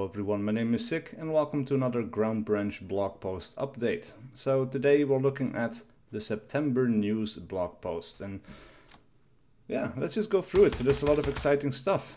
everyone, my name is SiC and welcome to another Ground Branch blog post update. So today we're looking at the September news blog post, and yeah, let's just go through it. So there's a lot of exciting stuff.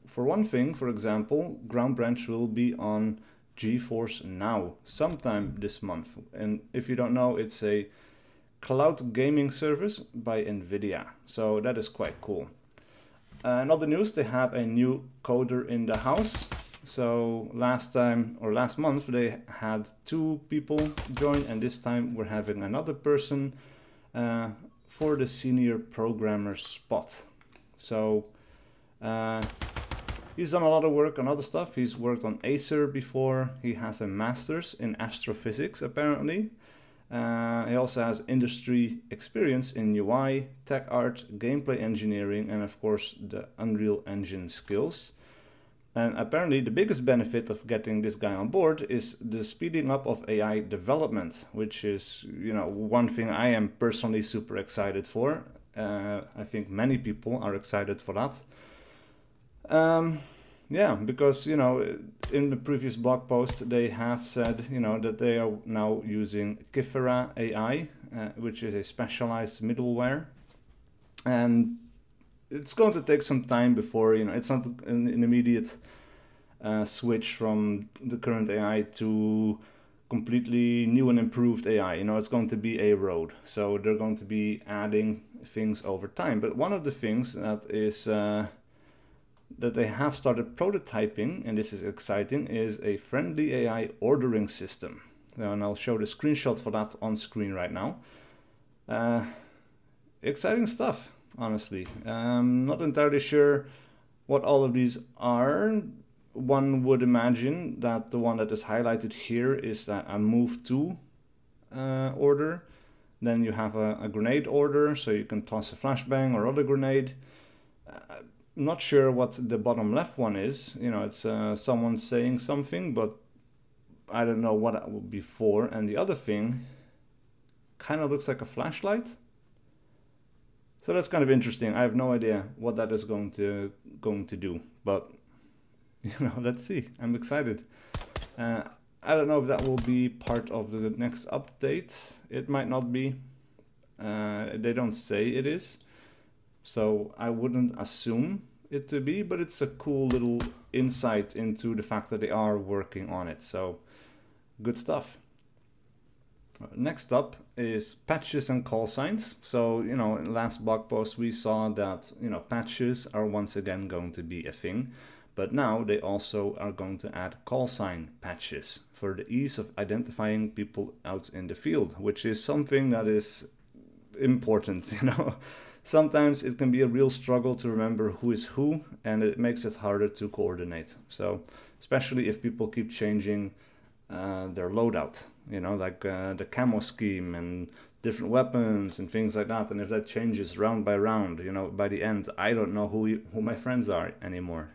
For one thing, for example, Ground Branch will be on GeForce Now sometime this month, and if you don't know, it's a cloud gaming service by NVIDIA, so that is quite cool. In other news, they have a new coder in the house. So last month they had 2 people join, and this time we're having another person for the senior programmer spot. So he's done a lot of work on other stuff. He's worked on Acer before. He has a master's in astrophysics apparently. He also has industry experience in UI, tech art, gameplay engineering, and of course the Unreal Engine skills. And apparently the biggest benefit of getting this guy on board is the speeding up of AI development, which is, one thing I am personally super excited for. I think many people are excited for that. Yeah, because, in the previous blog post, they have said, that they are now using Kifera AI, which is a specialized middleware. And it's going to take some time before, it's not an immediate switch from the current AI to completely new and improved AI. It's going to be a road. So they're going to be adding things over time. But one of the things that is... that they have started prototyping, and this is exciting, is a friendly AI ordering system. And I'll show the screenshot for that on screen right now. Exciting stuff, honestly. Not entirely sure what all of these are. One would imagine that the one that is highlighted here is a move to order. Then you have a grenade order, so you can toss a flashbang or other grenade. Not sure what the bottom left one is. It's someone saying something, but I don't know what that would be for. And the other thing kind of looks like a flashlight. So that's kind of interesting. I have no idea what that is going to do, but let's see. I'm excited. I don't know if that will be part of the next update. It might not be. They don't say it is. So I wouldn't assume it to be, but it's a cool little insight into the fact that they are working on it. So good stuff. Next up is patches and call signs. So, in the last blog post we saw that, patches are once again going to be a thing, but now they also are going to add call sign patches for the ease of identifying people out in the field, which is something that is important, Sometimes it can be a real struggle to remember who is who, and it makes it harder to coordinate. So, especially if people keep changing their loadout, like the camo scheme and different weapons and things like that. And if that changes round by round, by the end, I don't know who my friends are anymore,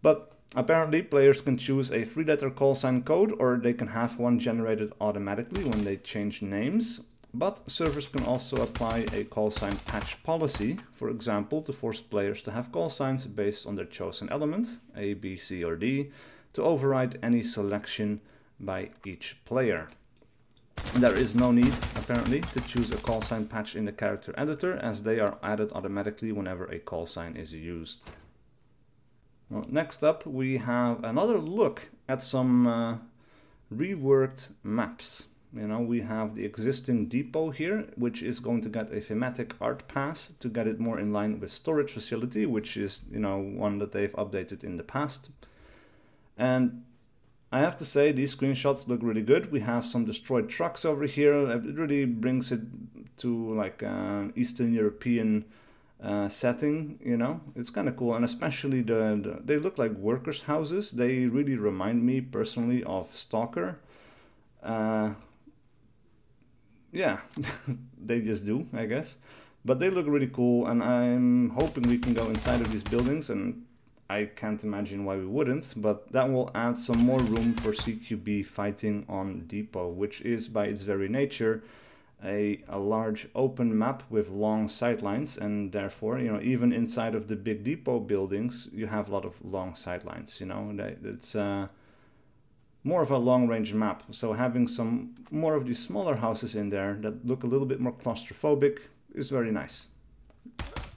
But apparently players can choose a 3-letter call sign code, or they can have one generated automatically when they change names. But servers can also apply a call sign patch policy, for example, to force players to have call signs based on their chosen element, A, B, C, or D, to override any selection by each player. And there is no need, apparently, to choose a call sign patch in the character editor, as they are added automatically whenever a call sign is used. Well, next up, we have another look at some reworked maps. We have the existing depot here, which is going to get a thematic art pass to get it more in line with storage facility, which is, one that they've updated in the past. And I have to say, these screenshots look really good. We have some destroyed trucks over here. It really brings it to like an Eastern European setting, It's kind of cool. And especially they look like workers' houses. They really remind me personally of Stalker. Yeah, they just do, I guess. But they look really cool, and I'm hoping we can go inside of these buildings, and I can't imagine why we wouldn't, but that will add some more room for CQB fighting on Depot, which is by its very nature a large open map with long sightlines, and therefore, you know, even inside of the big depot buildings, you have a lot of long sightlines, you know. It's more of a long-range map, so having some more of these smaller houses in there that look a little bit more claustrophobic is very nice.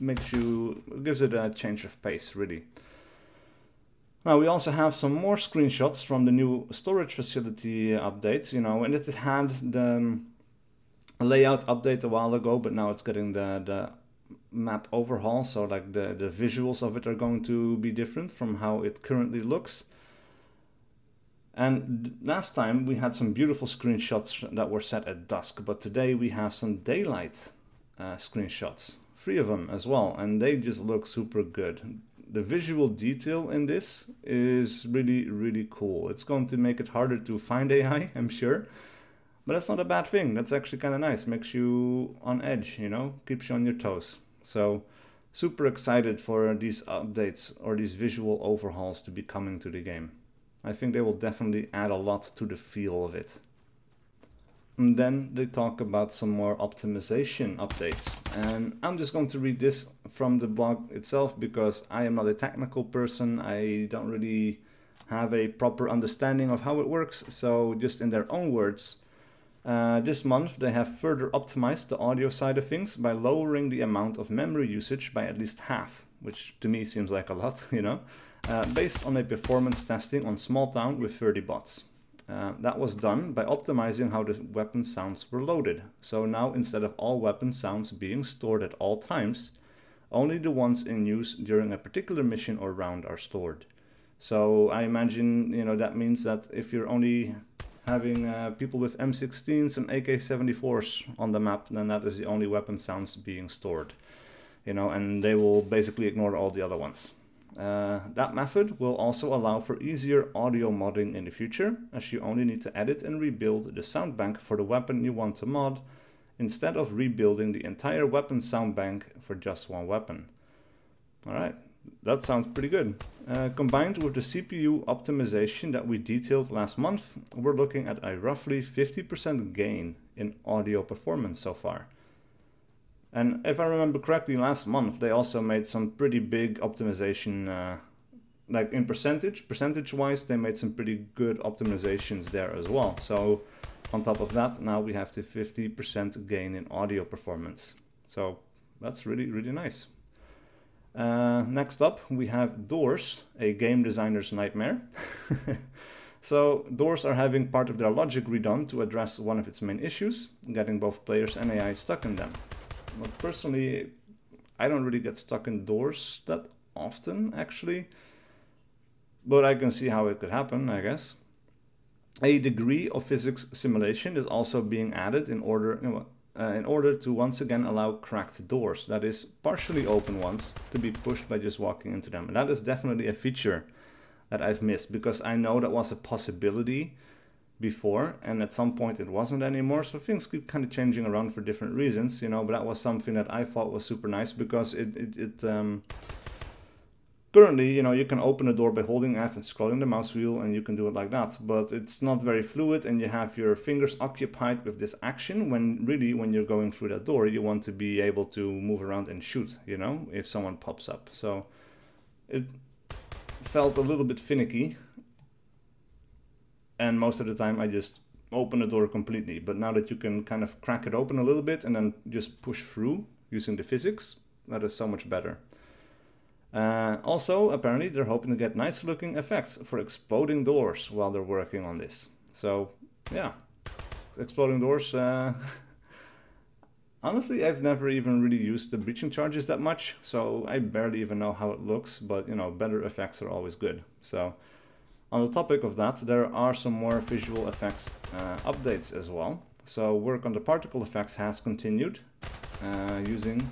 Gives it a change of pace, really. Now we also have some more screenshots from the new storage facility updates, you know, and it had the layout update a while ago, but now it's getting the map overhaul, so like the visuals of it are going to be different from how it currently looks. And last time we had some beautiful screenshots that were set at dusk, but today we have some daylight screenshots, 3 of them as well, and they just look super good. The visual detail in this is really, really cool. It's going to make it harder to find AI, I'm sure, but that's not a bad thing. That's actually kind of nice. Makes you on edge, you know, keeps you on your toes. So super excited for these updates or these visual overhauls to be coming to the game. I think they will definitely add a lot to the feel of it. And then they talk about some more optimization updates. And I'm just going to read this from the blog itself because I am not a technical person. I don't really have a proper understanding of how it works. So just in their own words, this month they have further optimized the audio side of things by lowering the amount of memory usage by at least half, which to me seems like a lot, you know. Based on a performance testing on Small Town with 30 bots. That was done by optimizing how the weapon sounds were loaded. So now instead of all weapon sounds being stored at all times, only the ones in use during a particular mission or round are stored. So I imagine, you know, that means that if you're only having people with M16s and AK-74s on the map, then that is the only weapon sounds being stored. You know, and they will basically ignore all the other ones. That method will also allow for easier audio modding in the future, as you only need to edit and rebuild the sound bank for the weapon you want to mod, instead of rebuilding the entire weapon sound bank for just one weapon. Alright, that sounds pretty good. Combined with the CPU optimization that we detailed last month, we're looking at a roughly 50% gain in audio performance so far. And if I remember correctly, last month they also made some pretty big optimization, like in percentage-wise, they made some pretty good optimizations there as well. So on top of that, now we have the 50% gain in audio performance. So that's really, really nice. Next up, we have Doors, a game designer's nightmare. So Doors are having part of their logic redone to address one of its main issues, getting both players and AI stuck in them. But personally, I don't really get stuck in Doors that often, actually. But I can see how it could happen, I guess. A degree of physics simulation is also being added in order to once again allow cracked doors, that is, partially open ones, to be pushed by just walking into them. And that is definitely a feature that I've missed, because I know that was a possibility before, and at some point it wasn't anymore, so things keep kind of changing around for different reasons, you know, but that was something that I thought was super nice, because currently, you know, you can open a door by holding F and scrolling the mouse wheel, and you can do it like that, but it's not very fluid, and you have your fingers occupied with this action, when really, when you're going through that door, you want to be able to move around and shoot, you know, if someone pops up. So it felt a little bit finicky. And most of the time I just open the door completely. But now that you can kind of crack it open a little bit and then just push through using the physics, that is so much better. Also, apparently they're hoping to get nice looking effects for exploding doors while they're working on this. So yeah, exploding doors. Honestly, I've never even really used the breaching charges that much, so I barely even know how it looks, but you know, better effects are always good. So on the topic of that, there are some more visual effects updates as well. So work on the particle effects has continued using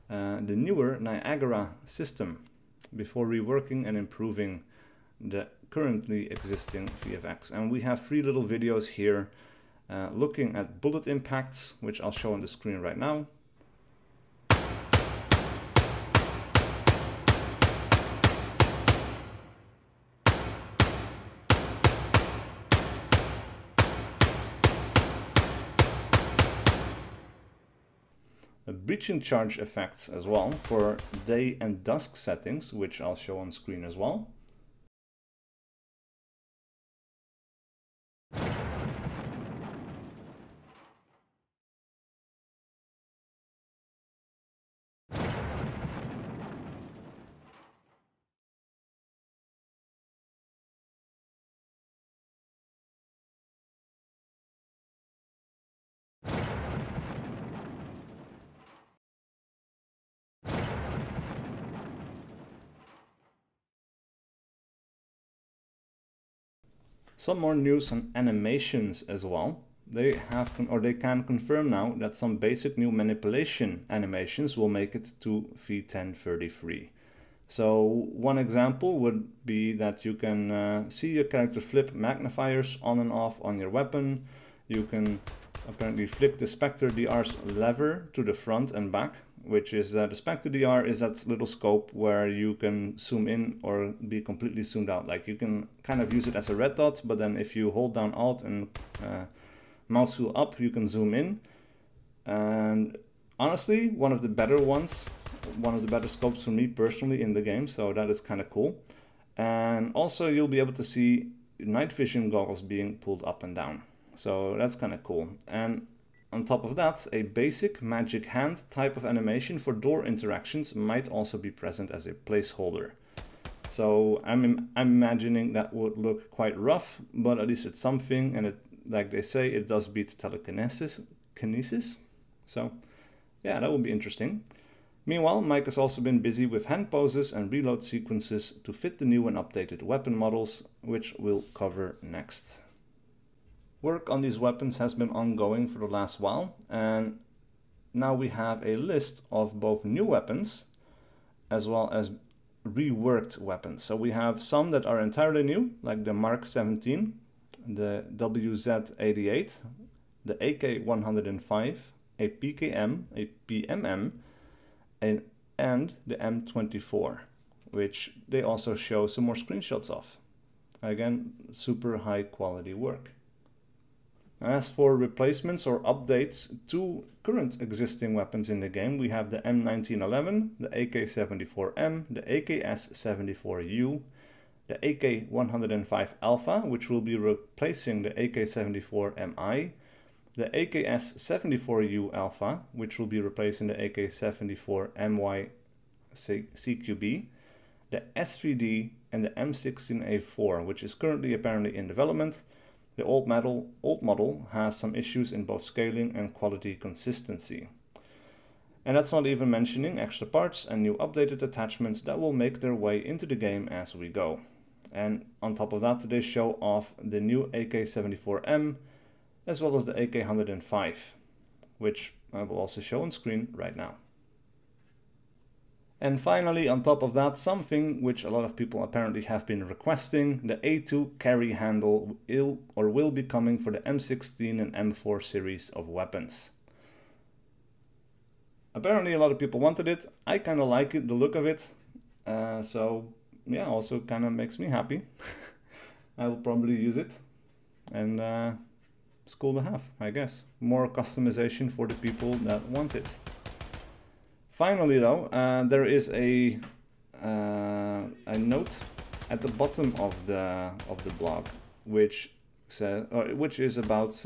the newer Niagara system before reworking and improving the currently existing VFX. And we have 3 little videos here looking at bullet impacts, which I'll show on the screen right now. breaching charge effects as well for day and dusk settings, which I'll show on screen as well. Some more news on animations as well. They can confirm now that some basic new manipulation animations will make it to V1033. So one example would be that you can see your character flip magnifiers on and off on your weapon. You can apparently flick the Spectre DR's lever to the front and back, which is the Spectre DR is that little scope where you can zoom in or be completely zoomed out. Like you can kind of use it as a red dot, but then if you hold down Alt and mouse wheel up, you can zoom in. And honestly, one of the better scopes for me personally in the game, so that is kind of cool. And also you'll be able to see night vision goggles being pulled up and down. So that's kind of cool. And on top of that, a basic magic hand type of animation for door interactions might also be present as a placeholder. So I'm imagining that would look quite rough, but at least it's something, and it, like they say, it does beat telekinesis. So yeah, that would be interesting. Meanwhile, Mike has also been busy with hand poses and reload sequences to fit the new and updated weapon models, which we'll cover next. Work on these weapons has been ongoing for the last while, and now we have a list of both new weapons as well as reworked weapons. So we have some that are entirely new, like the Mark 17, the WZ88, the AK-105, a PKM, a PMM, and the M24, which they also show some more screenshots of. Again, super high quality work. As for replacements or updates to current existing weapons in the game, we have the M1911, the AK-74M, the AKS-74U, the AK-105 Alpha, which will be replacing the AK-74MI, the AKS-74U Alpha, which will be replacing the AK-74MY CQB, the S3D, and the M16A4, which is currently apparently in development. The old model has some issues in both scaling and quality consistency. And that's not even mentioning extra parts and new updated attachments that will make their way into the game as we go. And on top of that, they show off the new AK-74M as well as the AK-105, which I will also show on screen right now. And finally, on top of that, something which a lot of people apparently have been requesting, the A2 carry handle will be coming for the M16 and M4 series of weapons. Apparently a lot of people wanted it. I kind of like it, the look of it. So yeah, also kind of makes me happy. I will probably use it. And it's cool to have, I guess. More customization for the people that want it. Finally, though, there is a note at the bottom of the blog, which is about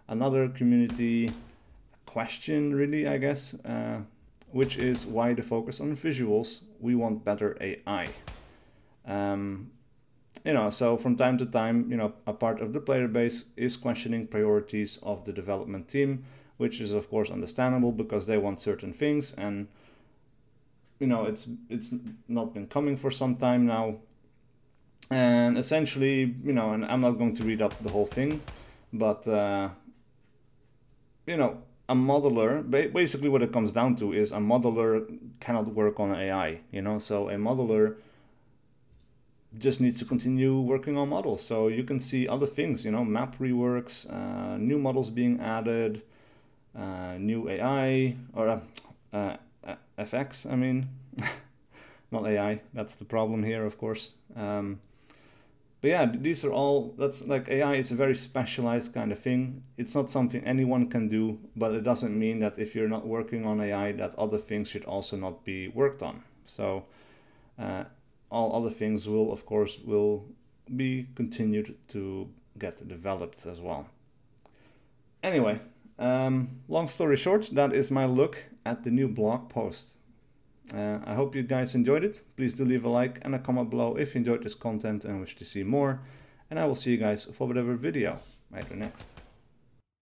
another community question, really, I guess, which is why the focus on visuals. We want better AI. You know, so from time to time, you know, a part of the player base is questioning priorities of the development team, which is of course understandable because they want certain things, and you know it's not been coming for some time now. And essentially, you know, and I'm not going to read up the whole thing, but you know, a modeler, basically what it comes down to is a modeler cannot work on AI, you know, so a modeler just needs to continue working on models. So you can see other things, you know, map reworks, new models being added, new AI, or FX, I mean, not AI, that's the problem here, of course. But But yeah, these are all, that's like AI is a very specialized kind of thing. It's not something anyone can do, but it doesn't mean that if you're not working on AI, that other things should also not be worked on. So all other things will, of course, will be continued to get developed as well. Anyway, long story short, that is my look at the new blog post. I hope you guys enjoyed it. Please do leave a like and a comment below if you enjoyed this content and wish to see more. And I will see you guys for whatever video I do next.